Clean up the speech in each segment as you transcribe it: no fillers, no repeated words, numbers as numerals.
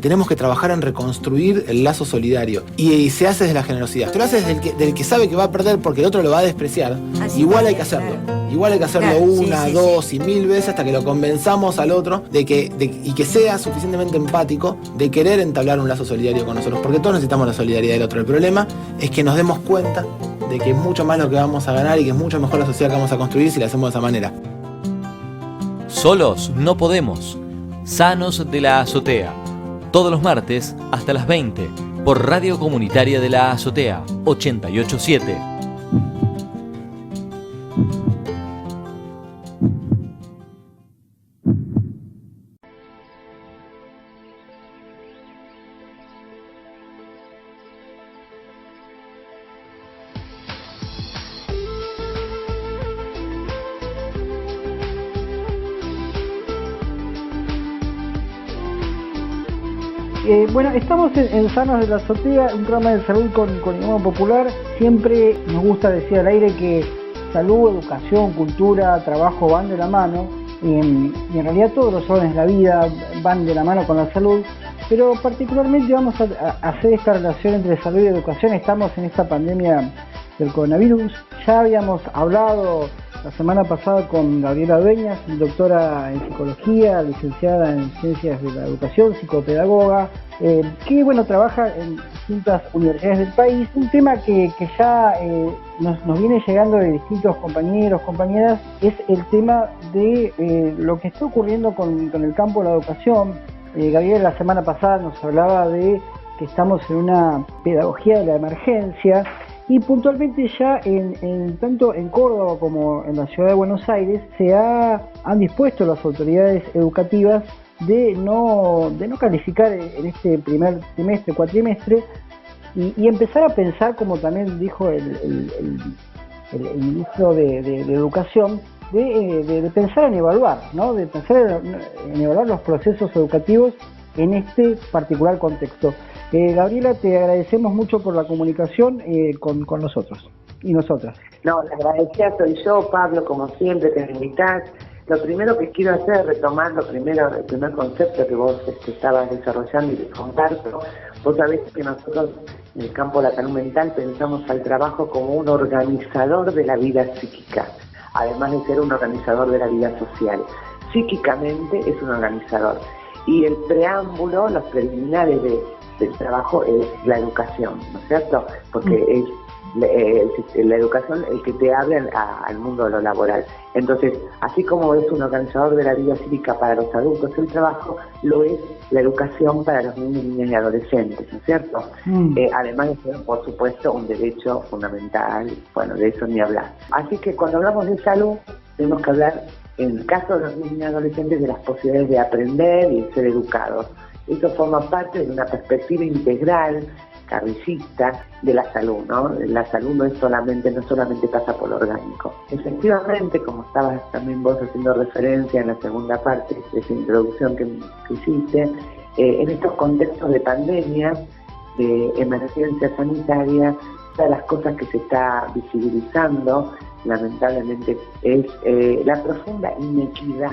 Tenemos que trabajar en reconstruir el lazo solidario y se hace desde la generosidad. Esto lo haces del que sabe que va a perder porque el otro lo va a despreciar. Así Igual es, hay que hacerlo. claro. Igual hay que hacerlo Claro, una, sí, dos y 1000 veces hasta que lo convenzamos al otro y que sea suficientemente empático de querer entablar un lazo solidario con nosotros, porque todos necesitamos la solidaridad del otro. El problema es que nos demos cuenta de que es mucho más lo que vamos a ganar y que es mucho mejor la sociedad que vamos a construir si la hacemos de esa manera. Solos no podemos. Sanos de la Azotea. Todos los martes hasta las 20 por Radio Comunitaria de la Azotea 887. Bueno, estamos en Sanos de la Azotea, un programa de salud con idioma popular. Siempre nos gusta decir al aire que salud, educación, cultura, trabajo van de la mano. Y en realidad todos los órdenes de la vida van de la mano con la salud. Pero particularmente vamos a hacer esta relación entre salud y educación. Estamos en esta pandemia del coronavirus. Ya habíamos hablado la semana pasada con Gabriela Dueñas, doctora en psicología, licenciada en ciencias de la educación, psicopedagoga, que trabaja en distintas universidades del país. Un tema que ya nos viene llegando de distintos compañeros, compañeras, es el tema de lo que está ocurriendo con el campo de la educación. Gabriela la semana pasada nos hablaba de que estamos en una pedagogía de la emergencia. Y puntualmente ya tanto en Córdoba como en la ciudad de Buenos Aires han dispuesto las autoridades educativas de no calificar en este primer trimestre, cuatrimestre, y empezar a pensar, como también dijo el ministro de Educación, de pensar en evaluar, ¿no? De pensar en evaluar los procesos educativos en este particular contexto. Gabriela, te agradecemos mucho por la comunicación con nosotros y nosotras. No, la agradecida soy yo, Pablo, como siempre, te invitás. Lo primero que quiero hacer es retomar el primer concepto que vos estabas desarrollando y de comparto. Vos sabés que nosotros en el campo de la salud mental pensamos al trabajo como un organizador de la vida psíquica, además de ser un organizador de la vida social. Psíquicamente es un organizador. Y el preámbulo, los preliminares del trabajo es la educación, ¿no es cierto? Porque es la educación el que te abre al mundo de lo laboral. Entonces, así como es un organizador de la vida cívica para los adultos el trabajo, lo es la educación para los niños, niñas y adolescentes, ¿no es cierto? Además de ser, por supuesto, un derecho fundamental, bueno, de eso ni hablar. Así que cuando hablamos de salud, tenemos que hablar, en el caso de los niños y adolescentes, de las posibilidades de aprender y de ser educados. Esto forma parte de una perspectiva integral, carricista, de la salud, ¿no? La salud no solamente pasa por lo orgánico. Efectivamente, como estabas también vos haciendo referencia en la segunda parte de esa introducción que hiciste, en estos contextos de pandemia, de emergencia sanitaria, una de las cosas que se está visibilizando, lamentablemente, es la profunda inequidad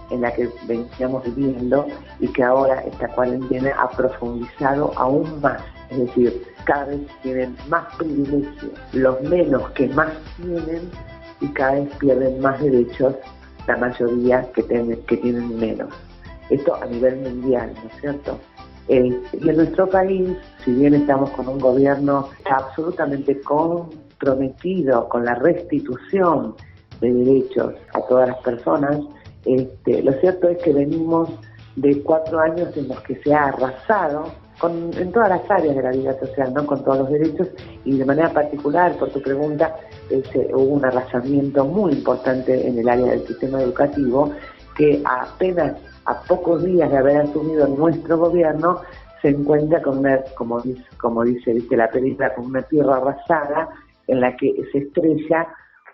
en la que veníamos viviendo y que ahora esta cuarentena ha profundizado aún más. Es decir, cada vez tienen más privilegios, los menos que más tienen, y cada vez pierden más derechos la mayoría que tienen menos. Esto a nivel mundial, ¿no es cierto? Y en nuestro país, si bien estamos con un gobierno absolutamente comprometido con la restitución de derechos a todas las personas, lo cierto es que venimos de 4 años en los que se ha arrasado en todas las áreas de la vida social, ¿no? Con todos los derechos, y de manera particular, por tu pregunta, hubo un arrasamiento muy importante en el área del sistema educativo, que apenas a pocos días de haber asumido nuestro gobierno se encuentra con una, como dice la película, con una tierra arrasada en la que se estrella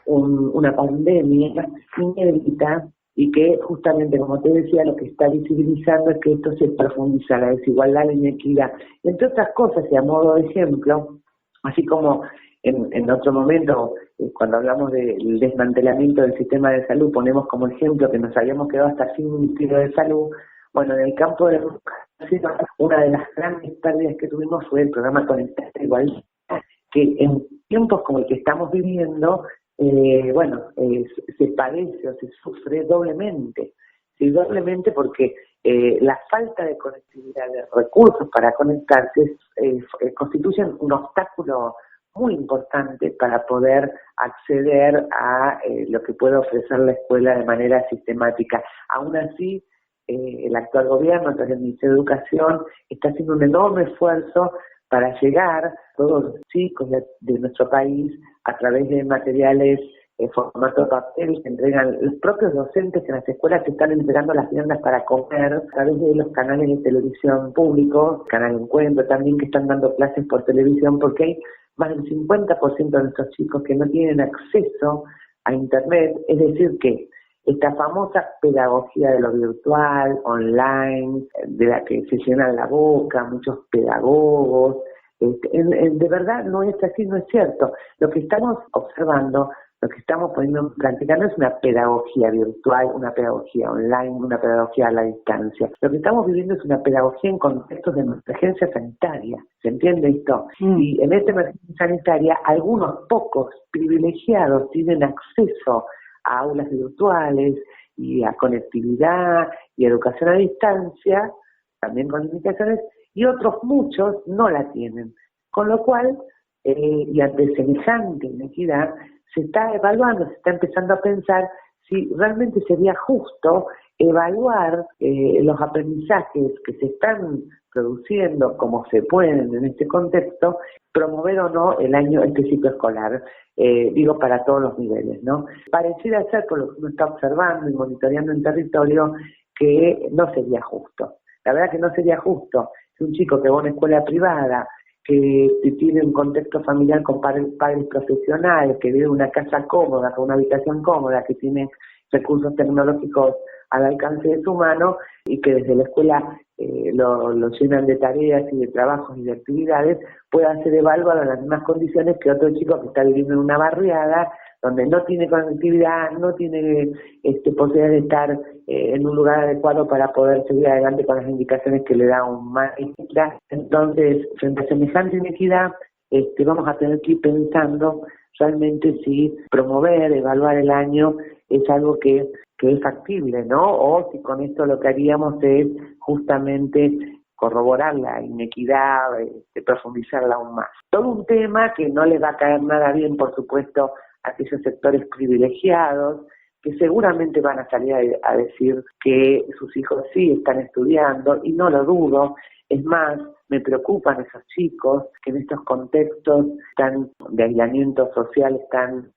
una pandemia inédita, y que justamente, como te decía, lo que está visibilizando es que esto se profundiza, la desigualdad, la inequidad. Entre otras cosas, y a modo de ejemplo, así como en otro momento, cuando hablamos del desmantelamiento del sistema de salud, ponemos como ejemplo que nos habíamos quedado hasta sin ministerio de salud. Bueno, en el campo de la educación una de las grandes pérdidas que tuvimos fue el programa Conectar Igualdad, que en tiempos como el que estamos viviendo, se padece o se sufre doblemente. Sí, doblemente porque la falta de conectividad, de recursos para conectarse, constituyen un obstáculo muy importante para poder acceder a lo que puede ofrecer la escuela de manera sistemática. Aún así, el actual gobierno, a través del Ministerio de Educación, está haciendo un enorme esfuerzo para llegar a todos los chicos de nuestro país a través de materiales en formato de papel que entregan los propios docentes que en las escuelas se están entregando las viandas para comer, a través de los canales de televisión públicos, Canal Encuentro también, que están dando clases por televisión, porque hay más del 50% de nuestros chicos que no tienen acceso a Internet, es decir que esta famosa pedagogía de lo virtual, online, de la que se llenan la boca muchos pedagogos, de verdad no es así, no es cierto. Lo que estamos observando, lo que estamos poniendo en práctica no es una pedagogía virtual, una pedagogía online, una pedagogía a la distancia. Lo que estamos viviendo es una pedagogía en contextos de emergencia sanitaria. ¿Se entiende esto? Y en esta emergencia sanitaria, algunos pocos privilegiados tienen acceso a aulas virtuales y a conectividad y educación a distancia, también con limitaciones, y otros muchos no la tienen. Con lo cual, y ante semejante inequidad, se está evaluando, se está empezando a pensar si realmente sería justo evaluar los aprendizajes que se están produciendo como se pueden en este contexto, promover o no este ciclo escolar, digo para todos los niveles, ¿no? Pareciera ser, por lo que uno está observando y monitoreando en territorio, que no sería justo. La verdad que no sería justo que un chico que va a una escuela privada, que tiene un contexto familiar con padres profesionales, que vive en una casa cómoda, con una habitación cómoda, que tiene recursos tecnológicos al alcance de su mano y que desde la escuela lo llenan de tareas y de trabajos y de actividades, pueda ser evaluado en las mismas condiciones que otro chico que está viviendo en una barriada, donde no tiene conectividad, no tiene posibilidad de estar en un lugar adecuado para poder seguir adelante con las indicaciones que le da un maestra. Entonces, frente a semejante inequidad, vamos a tener que ir pensando realmente si promover, evaluar el año es algo que es factible, ¿no? O si con esto lo que haríamos es justamente corroborar la inequidad, profundizarla aún más. Todo un tema que no les va a caer nada bien, por supuesto, a aquellos sectores privilegiados, que seguramente van a salir a decir que sus hijos sí están estudiando, y no lo dudo. Es más, me preocupan esos chicos que en estos contextos de aislamiento social están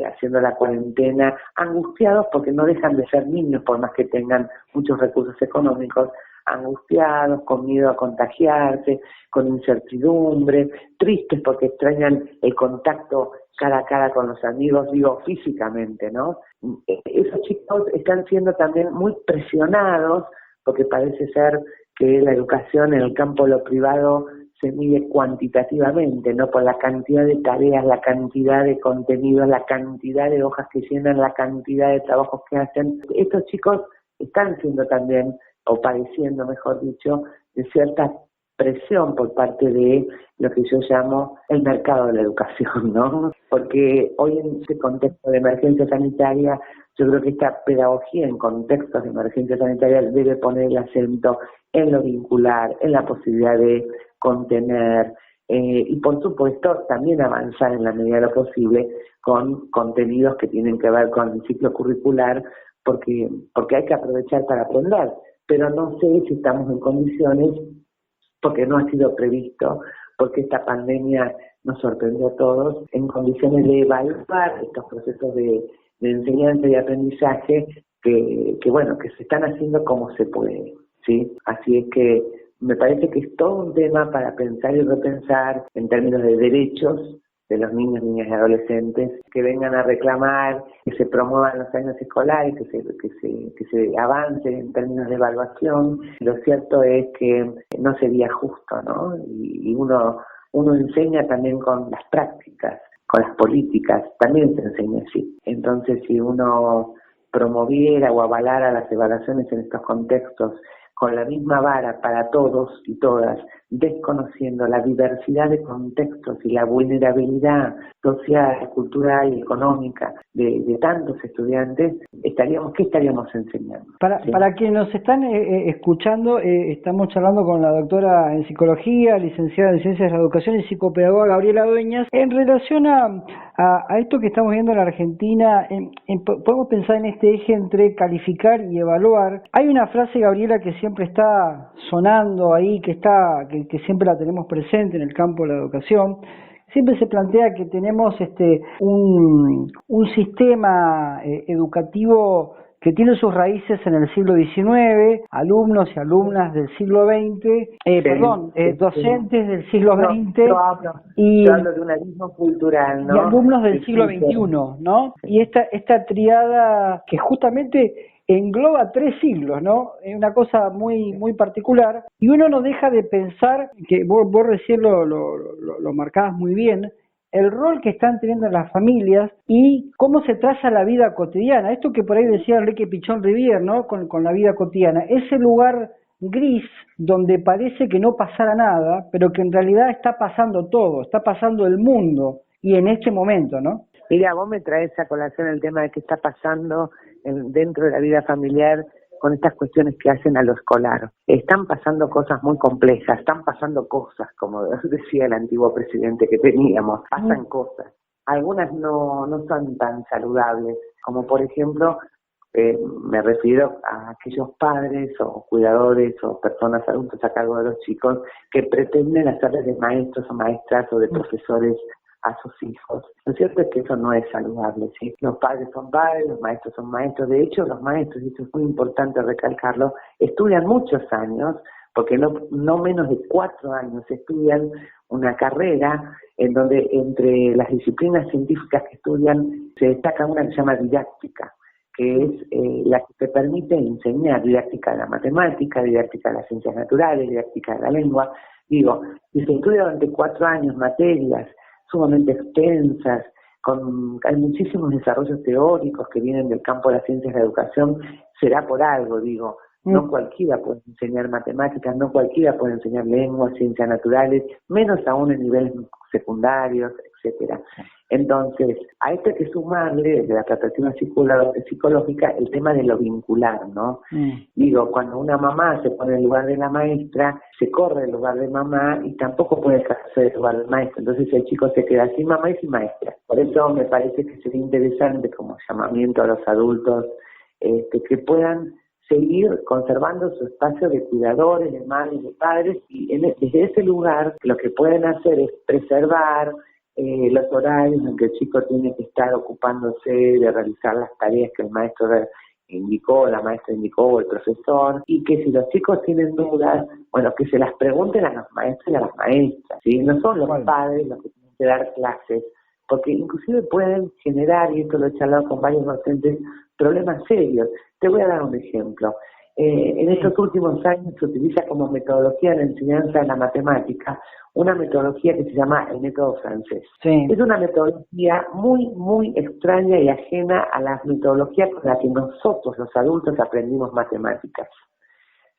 haciendo la cuarentena, angustiados porque no dejan de ser niños, por más que tengan muchos recursos económicos, angustiados, con miedo a contagiarse, con incertidumbre, tristes porque extrañan el contacto cara a cara con los amigos, digo, físicamente, ¿no? Esos chicos están siendo también muy presionados, porque parece ser que la educación en el campo de lo privado se mide cuantitativamente, ¿no? Por la cantidad de tareas, la cantidad de contenidos, la cantidad de hojas que llenan, la cantidad de trabajos que hacen. Estos chicos están siendo también, o padeciendo, mejor dicho, de cierta presión por parte de lo que yo llamo el mercado de la educación, ¿no? Porque hoy en este contexto de emergencia sanitaria, yo creo que esta pedagogía en contextos de emergencia sanitaria debe poner el acento en lo vincular, en la posibilidad de contener y por supuesto también avanzar en la medida de lo posible con contenidos que tienen que ver con el ciclo curricular, porque hay que aprovechar para aprender, pero no sé si estamos en condiciones, porque no ha sido previsto, porque esta pandemia nos sorprendió a todos, en condiciones de evaluar estos procesos de enseñanza y aprendizaje que se están haciendo como se puede, ¿sí? Así es que me parece que es todo un tema para pensar y repensar en términos de derechos de los niños, niñas y adolescentes, que vengan a reclamar, que se promuevan los años escolares, que se avance en términos de evaluación. Lo cierto es que no sería justo, ¿no? Y uno enseña también con las prácticas, con las políticas, también se enseña así. Entonces, si uno promoviera o avalara las evaluaciones en estos contextos con la misma vara para todos y todas, desconociendo la diversidad de contextos y la vulnerabilidad social, cultural y económica de tantos estudiantes, ¿qué estaríamos enseñando? Para quienes nos están escuchando, estamos charlando con la doctora en psicología, licenciada en ciencias de la educación y psicopedagoga Gabriela Dueñas, en relación a esto que estamos viendo en la Argentina. Podemos pensar en este eje entre calificar y evaluar. Hay una frase, Gabriela, que siempre está sonando ahí, que siempre la tenemos presente en el campo de la educación. Siempre se plantea que tenemos un sistema educativo que tiene sus raíces en el siglo XIX, alumnos y alumnas del siglo XX, docentes del siglo XX yo hablo de un abismo cultural, ¿no? Y alumnos del siglo XXI, ¿no? Y esta triada que justamente engloba 3 siglos, ¿no? Es una cosa muy muy particular, y uno no deja de pensar, que vos recién lo marcabas muy bien, el rol que están teniendo las familias y cómo se traza la vida cotidiana. Esto que por ahí decía Enrique Pichón Rivière, ¿no? Con la vida cotidiana, ese lugar gris donde parece que no pasara nada, pero que en realidad está pasando todo, está pasando el mundo, y en este momento, ¿no? Mira, vos me traes a colación el tema de qué está pasando dentro de la vida familiar con estas cuestiones que hacen a lo escolar. Están pasando cosas muy complejas, están pasando cosas, como decía el antiguo presidente que teníamos, pasan cosas. Algunas no son tan saludables, como por ejemplo, me refiero a aquellos padres o cuidadores o personas adultas a cargo de los chicos que pretenden hacerles de maestros o maestras o de profesores a sus hijos. Lo cierto es que eso no es saludable, ¿sí? Los padres son padres, los maestros son maestros. De hecho, los maestros, y eso es muy importante recalcarlo, estudian muchos años, porque no menos de 4 años estudian una carrera en donde entre las disciplinas científicas que estudian se destaca una que se llama didáctica, que es la que te permite enseñar, didáctica de la matemática, didáctica de las ciencias naturales, didáctica de la lengua. Y se estudia durante 4 años materias sumamente extensas, hay muchísimos desarrollos teóricos que vienen del campo de las ciencias de la educación. Será por algo, no cualquiera puede enseñar matemáticas, no cualquiera puede enseñar lenguas, ciencias naturales, menos aún en niveles secundarios, etcétera. Entonces, a esto hay que sumarle, desde la perspectiva psicológica, el tema de lo vincular, ¿no? Cuando una mamá se pone en el lugar de la maestra, se corre el lugar de mamá y tampoco puede hacer el lugar del maestro. Entonces el chico se queda sin mamá y sin maestra. Por eso me parece que sería interesante, como llamamiento a los adultos, que puedan seguir conservando su espacio de cuidadores, de madres, de padres, y desde ese lugar lo que pueden hacer es preservar los horarios en que el chico tiene que estar ocupándose de realizar las tareas que el maestro indicó, la maestra indicó o el profesor, y que si los chicos tienen dudas, que se las pregunten a los maestros y a las maestras, ¿sí? No son los padres los que tienen que dar clases, porque inclusive pueden generar, y esto lo he charlado con varios docentes, problemas serios. Te voy a dar un ejemplo. En estos últimos años se utiliza como metodología de la enseñanza de la matemática una metodología que se llama el método francés. Sí. Es una metodología muy, muy extraña y ajena a las metodologías con las que nosotros, los adultos, aprendimos matemáticas.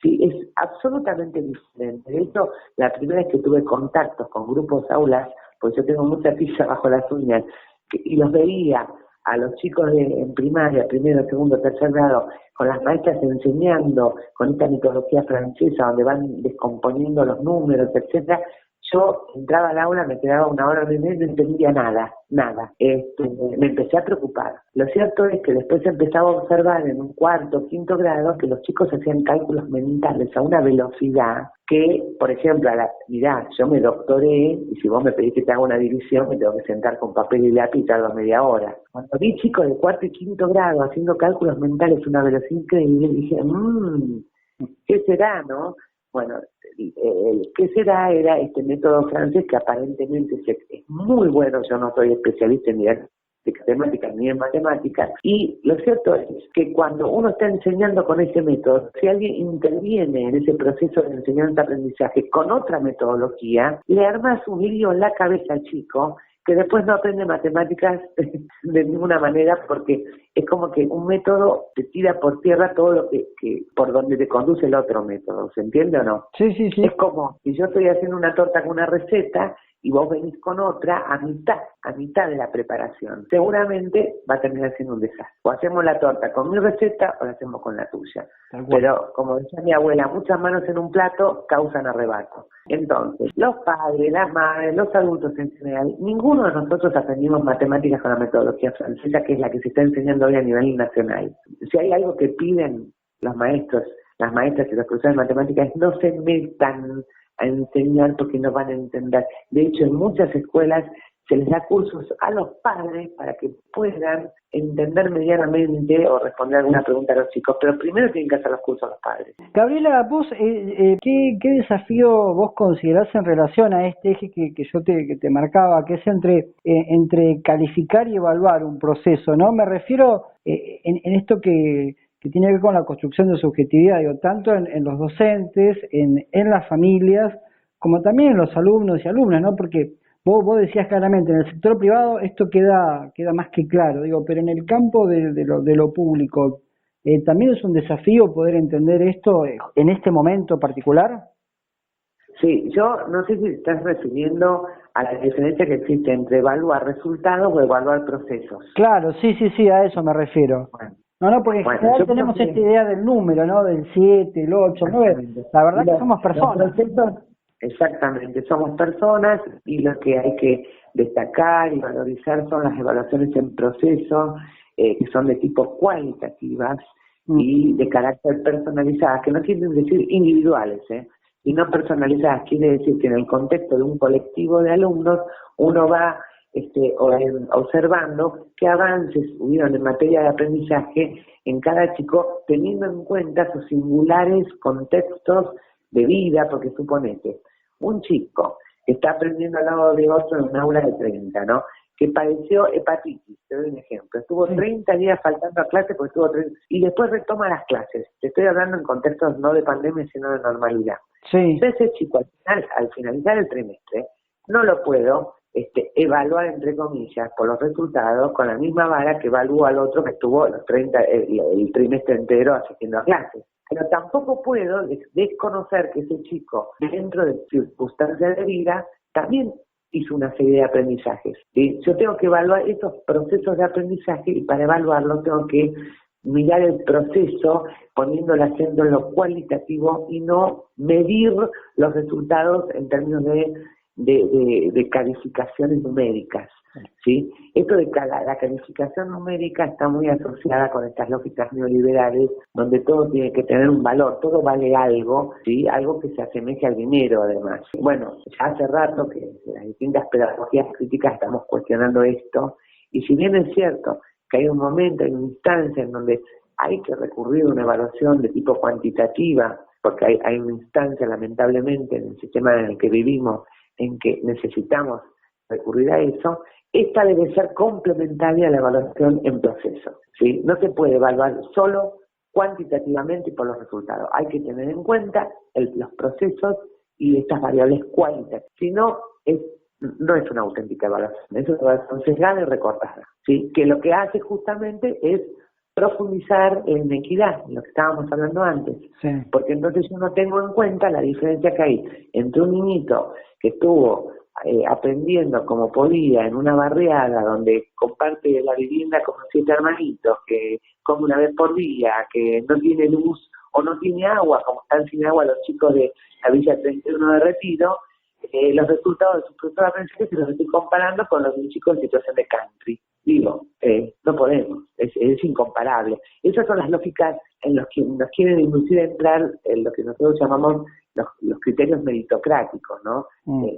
Sí, es absolutamente diferente. De hecho, la primera vez que tuve contactos con grupos aulas, pues yo tengo mucha tiza bajo las uñas, y los veía a los chicos en primaria, primero, segundo, tercer grado, con las maestras enseñando con esta metodología francesa donde van descomponiendo los números, etcétera. Yo entraba al aula, me quedaba 1 hora y media y no entendía nada. Me empecé a preocupar. Lo cierto es que después empezaba a observar en un 4º, 5º grado que los chicos hacían cálculos mentales a una velocidad que, por ejemplo, mirá, yo me doctoré y si vos me pedís que te haga una división me tengo que sentar con papel y lápiz y tardo media hora. Cuando vi chicos de 4º y 5º grado haciendo cálculos mentales a una velocidad increíble, dije, ¿qué será, no? Bueno, ¿qué será? Era este método francés que aparentemente es muy bueno. Yo no soy especialista en temáticas ni en matemáticas, y lo cierto es que cuando uno está enseñando con ese método, si alguien interviene en ese proceso de enseñanza-aprendizaje con otra metodología, le armas un lío en la cabeza al chico que después no aprende matemáticas de ninguna manera, porque es como que un método te tira por tierra todo lo que por donde te conduce el otro método, ¿se entiende o no? Sí, sí, sí. Es como si yo estoy haciendo una torta con una receta y vos venís con otra a mitad de la preparación. Seguramente va a terminar siendo un desastre. O hacemos la torta con mi receta o la hacemos con la tuya. Pero, como decía mi abuela, muchas manos en un plato causan arrebato. Entonces, los padres, las madres, los adultos en general, ninguno de nosotros aprendimos matemáticas con la metodología francesa, que es la que se está enseñando hoy a nivel nacional. Si hay algo que piden los maestros, las maestras y los profesores de matemáticas, es no se metan a enseñar porque no van a entender. De hecho, en muchas escuelas se les da cursos a los padres para que puedan entender medianamente o responder alguna pregunta a los chicos, pero primero tienen que hacer los cursos a los padres. Gabriela, vos, ¿qué desafío vos considerás en relación a este eje que yo te marcaba, que es entre calificar y evaluar un proceso, ¿no? Me refiero en esto que tiene que ver con la construcción de subjetividad, digo, tanto en los docentes, en las familias, como también en los alumnos y alumnas, ¿no? Porque vos decías claramente, en el sector privado esto queda más que claro, digo, pero en el campo de lo público, ¿también es un desafío poder entender esto en este momento particular? Sí, yo no sé si te estás refiriendo a la diferencia que existe entre evaluar resultados o evaluar procesos. Claro, sí, a eso me refiero. Bueno. No, porque en general tenemos esta idea del número, ¿no? Del 7, el 8, el 9. La verdad que somos personas. Exactamente, somos personas y lo que hay que destacar y valorizar son las evaluaciones en proceso, que son de tipo cualitativas y de carácter personalizadas, que no quieren decir individuales, y no personalizadas. Quiere decir que en el contexto de un colectivo de alumnos uno va observando qué avances hubieron en materia de aprendizaje en cada chico, teniendo en cuenta sus singulares contextos de vida, porque suponete, un chico que está aprendiendo al lado de otro en un aula de 30, ¿no? Que padeció hepatitis, te doy un ejemplo, estuvo 30 días faltando a clase porque estuvo 30, y después retoma las clases. Te estoy hablando en contextos no de pandemia, sino de normalidad. Sí. Ese chico al finalizar el trimestre, no lo puedo evaluar, entre comillas, por los resultados con la misma vara que evalúa al otro que estuvo los 30, el trimestre entero asistiendo a clases. Pero tampoco puedo desconocer que ese chico, dentro de circunstancias de vida, también hizo una serie de aprendizajes. ¿Sí? Yo tengo que evaluar esos procesos de aprendizaje y para evaluarlo tengo que mirar el proceso poniendo el acento en lo cualitativo y no medir los resultados en términos de calificaciones numéricas, ¿sí? Esto de la calificación numérica está muy asociada con estas lógicas neoliberales, donde todo tiene que tener un valor, todo vale algo, ¿sí? Algo que se asemeje al dinero, además. Bueno, ya hace rato que las distintas pedagogías críticas estamos cuestionando esto, y si bien es cierto que hay un momento, hay una instancia en donde hay que recurrir a una evaluación de tipo cuantitativa, porque hay una instancia, lamentablemente, en el sistema en el que vivimos, en que necesitamos recurrir a eso, esta debe ser complementaria a la evaluación en proceso, ¿sí? No se puede evaluar solo cuantitativamente y por los resultados. Hay que tener en cuenta los procesos y estas variables cualitativas. Si no, no es una auténtica evaluación, es una evaluación sesgada y recortada, ¿sí? Que lo que hace justamente es profundizar en equidad, lo que estábamos hablando antes, sí. Porque entonces yo no tengo en cuenta la diferencia que hay entre un niñito que estuvo aprendiendo como podía en una barriada donde comparte la vivienda con 7 hermanitos, que come una vez por día, que no tiene luz o no tiene agua, como están sin agua los chicos de la Villa 31 de Retiro, los resultados de sus procesos de aprendizaje se los estoy comparando con los de un chico en situación de country. Digo, no podemos, es incomparable. Esas son las lógicas en las que nos quieren inducir a entrar en lo que nosotros llamamos los criterios meritocráticos, ¿no?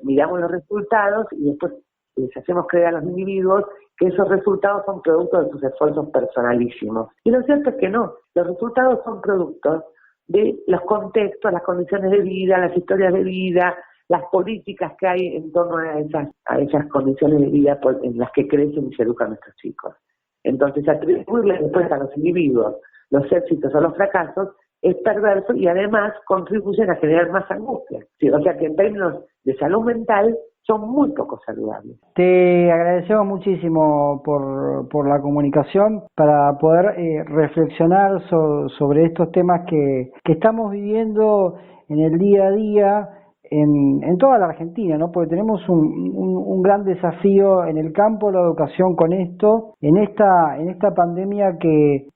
Miramos los resultados y después les hacemos creer a los individuos que esos resultados son productos de sus esfuerzos personalísimos. Y lo cierto es que no, los resultados son productos de los contextos, las condiciones de vida, las historias de vida, las políticas que hay en torno a esas condiciones de vida en las que crecen y se educan nuestros chicos. Entonces, atribuirle después a los individuos los éxitos o los fracasos es perverso y además contribuyen a generar más angustia. ¿Sí? O sea que en términos de salud mental son muy poco saludables. Te agradecemos muchísimo por la comunicación para poder reflexionar sobre estos temas que estamos viviendo en el día a día en toda la Argentina, ¿no? Porque tenemos un gran desafío en el campo de la educación con esto, en esta pandemia que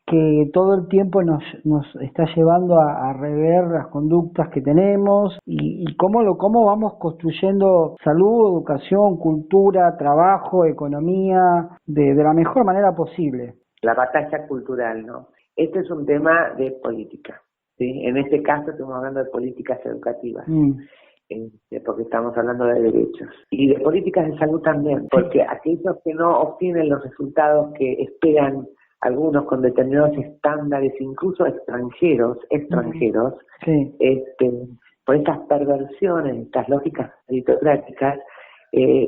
todo el tiempo nos está llevando a rever las conductas que tenemos y cómo vamos construyendo salud, educación, cultura, trabajo, economía de la mejor manera posible. La batalla cultural, ¿no? Este es un tema de política, ¿sí? En este caso estamos hablando de políticas educativas. Porque estamos hablando de derechos y de políticas de salud también, porque aquellos que no obtienen los resultados que esperan algunos con determinados estándares, incluso extranjeros, sí. Por estas perversiones, estas lógicas meritocráticas,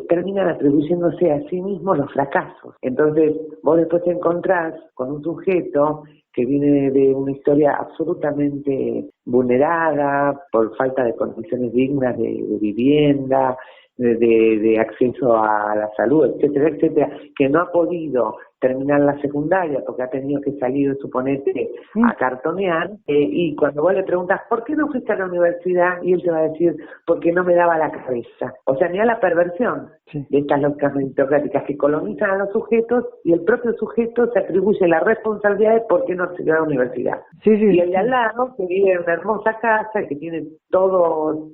terminan atribuyéndose a sí mismos los fracasos. Entonces, vos después te encontrás con un sujeto que viene de una historia absolutamente vulnerada por falta de condiciones dignas de vivienda, de acceso a la salud, etcétera, etcétera, que no ha podido terminar la secundaria porque ha tenido que salir, suponete, a cartonear, y cuando vos le preguntas ¿por qué no fuiste a la universidad? Y él te va a decir porque no me daba la cabeza. O sea, mira la perversión de estas lógicas meritocráticas que colonizan a los sujetos y el propio sujeto se atribuye la responsabilidad de por qué no se va a la universidad. Y el de al lado, que vive en una hermosa casa, que tiene todos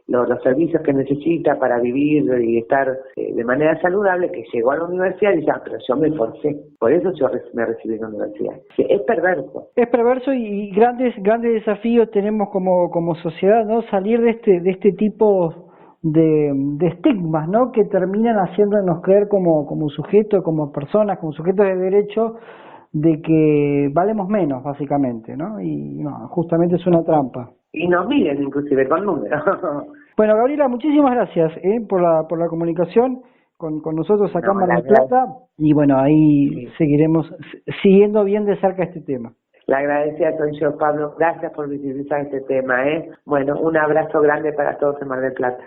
los servicios que necesita para vivir y estar de manera saludable, que llegó a la universidad y dice, pero yo me esforcé, por eso yo me recibí en la universidad. Es perverso. Es perverso y grandes desafíos tenemos como sociedad, ¿no? Salir de este tipo de estigmas, ¿no? Que terminan haciéndonos creer como sujetos, como personas, como sujetos de derecho, de que valemos menos, básicamente, ¿no? Y no, justamente es una trampa. Y nos miden inclusive con números. Bueno, Gabriela, muchísimas gracias por la comunicación con nosotros acá en Mar del Plata, y bueno, ahí seguiremos siguiendo bien de cerca este tema. La agradecida soy yo, Pablo. Gracias por visibilizar este tema, Bueno, un abrazo grande para todos en Mar del Plata.